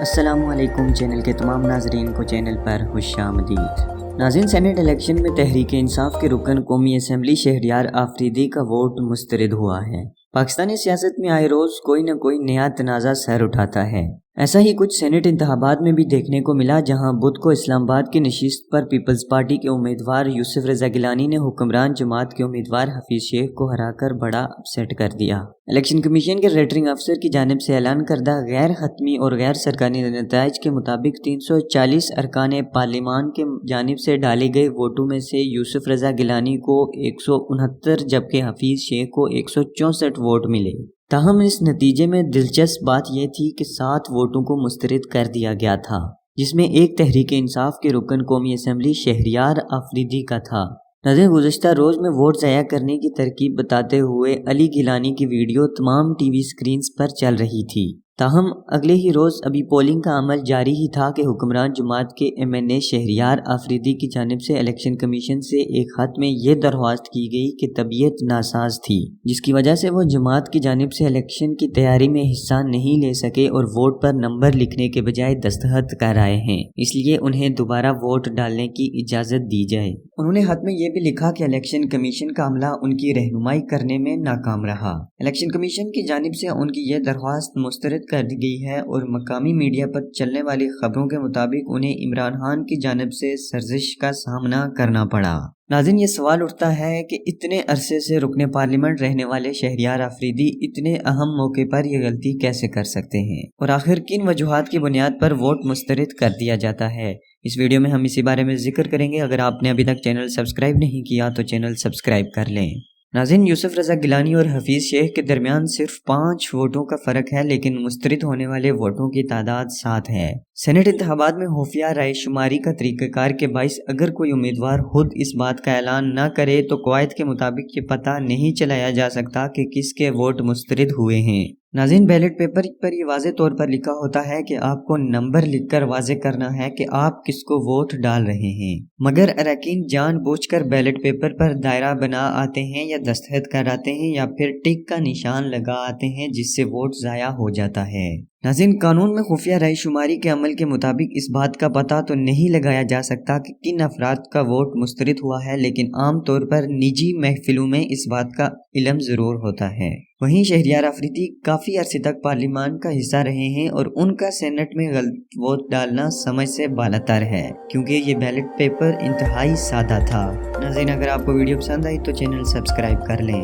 السلام علیکم چینل کے تمام ناظرین کو چینل پر خوش آمدید۔ ناظرین، سینیٹ الیکشن میں تحریک انصاف کے رکن قومی اسمبلی شہریار آفریدی کا ووٹ مسترد ہوا ہے۔ پاکستانی سیاست میں آئے روز کوئی نہ کوئی نیا تنازع سر اٹھاتا ہے۔ ایسا ہی کچھ سینیٹ انتخابات میں بھی دیکھنے کو ملا، جہاں بدھ کو اسلام آباد کی نشست پر پیپلز پارٹی کے امیدوار یوسف رضا گیلانی نے حکمران جماعت کے امیدوار حفیظ شیخ کو ہرا کر بڑا اپسیٹ کر دیا۔ الیکشن کمیشن کے ریٹرنگ افسر کی جانب سے اعلان کردہ غیر حتمی اور غیر سرکاری نتائج کے مطابق 340 ارکان پارلیمان کے جانب سے ڈالے گئے ووٹوں میں سے یوسف رضا گیلانی کو 169 جبکہ حفیظ شیخ کو 164 ووٹ ملے۔ تاہم اس نتیجے میں دلچسپ بات یہ تھی کہ 7 ووٹوں کو مسترد کر دیا گیا تھا، جس میں ایک تحریک انصاف کے رکن قومی اسمبلی شہریار آفریدی کا تھا۔ ناظرین، گزشتہ روز میں ووٹ ضائع کرنے کی ترکیب بتاتے ہوئے علی گیلانی کی ویڈیو تمام ٹی وی سکرینز پر چل رہی تھی۔ تاہم اگلے ہی روز ابھی پولنگ کا عمل جاری ہی تھا کہ حکمران جماعت کے MNA شہریار آفریدی کی جانب سے الیکشن کمیشن سے ایک خط میں یہ درخواست کی گئی کہ طبیعت ناساز تھی، جس کی وجہ سے وہ جماعت کی جانب سے الیکشن کی تیاری میں حصہ نہیں لے سکے اور ووٹ پر نمبر لکھنے کے بجائے دستخط کر آئے ہیں، اس لیے انہیں دوبارہ ووٹ ڈالنے کی اجازت دی جائے۔ انہوں نے خط میں یہ بھی لکھا کہ الیکشن کمیشن کا عملہ ان کی رہنمائی کرنے میں ناکام رہا۔ الیکشن کمیشن کی جانب سے ان کی یہ درخواست مسترد کر دی گئی ہے اور مقامی میڈیا پر چلنے والی خبروں کے مطابق انہیں عمران خان کی جانب سے سرزش کا سامنا کرنا پڑا۔ ناظرین، یہ سوال اٹھتا ہے کہ اتنے عرصے سے رکن پارلیمنٹ رہنے والے شہریار آفریدی اتنے اہم موقع پر یہ غلطی کیسے کر سکتے ہیں، اور آخر کن وجوہات کی بنیاد پر ووٹ مسترد کر دیا جاتا ہے؟ اس ویڈیو میں ہم اسی بارے میں ذکر کریں گے۔ اگر آپ نے ابھی تک چینل سبسکرائب نہیں کیا تو چینل سبسکرائب کر لیں۔ ناظرین، یوسف رضا گیلانی اور حفیظ شیخ کے درمیان صرف 5 ووٹوں کا فرق ہے، لیکن مسترد ہونے والے ووٹوں کی تعداد 7 ہے۔ سینیٹ انتخابات میں خفیہ رائے شماری کا طریقہ کار کے باعث اگر کوئی امیدوار خود اس بات کا اعلان نہ کرے تو قواعد کے مطابق یہ پتہ نہیں چلایا جا سکتا کہ کس کے ووٹ مسترد ہوئے ہیں۔ ناظرین، بیلٹ پیپر پر یہ واضح طور پر لکھا ہوتا ہے کہ آپ کو نمبر لکھ کر واضح کرنا ہے کہ آپ کس کو ووٹ ڈال رہے ہیں، مگر اراکین جان بوجھ کر بیلٹ پیپر پر دائرہ بنا آتے ہیں یا دستخط کراتے ہیں یا پھر ٹک کا نشان لگا آتے ہیں، جس سے ووٹ ضائع ہو جاتا ہے۔ ناظرین، قانون میں خفیہ رائے شماری کے عمل کے مطابق اس بات کا پتہ تو نہیں لگایا جا سکتا کہ کن افراد کا ووٹ مسترد ہوا ہے، لیکن عام طور پر نجی محفلوں میں اس بات کا علم ضرور ہوتا ہے۔ وہیں شہریار آفریدی کافی عرصے تک پارلیمان کا حصہ رہے ہیں اور ان کا سینٹ میں غلط ووٹ ڈالنا سمجھ سے بالاتر ہے، کیونکہ یہ بیلٹ پیپر انتہائی سادہ تھا۔ ناظرین، اگر آپ کو ویڈیو پسند آئی تو چینل سبسکرائب کر لیں۔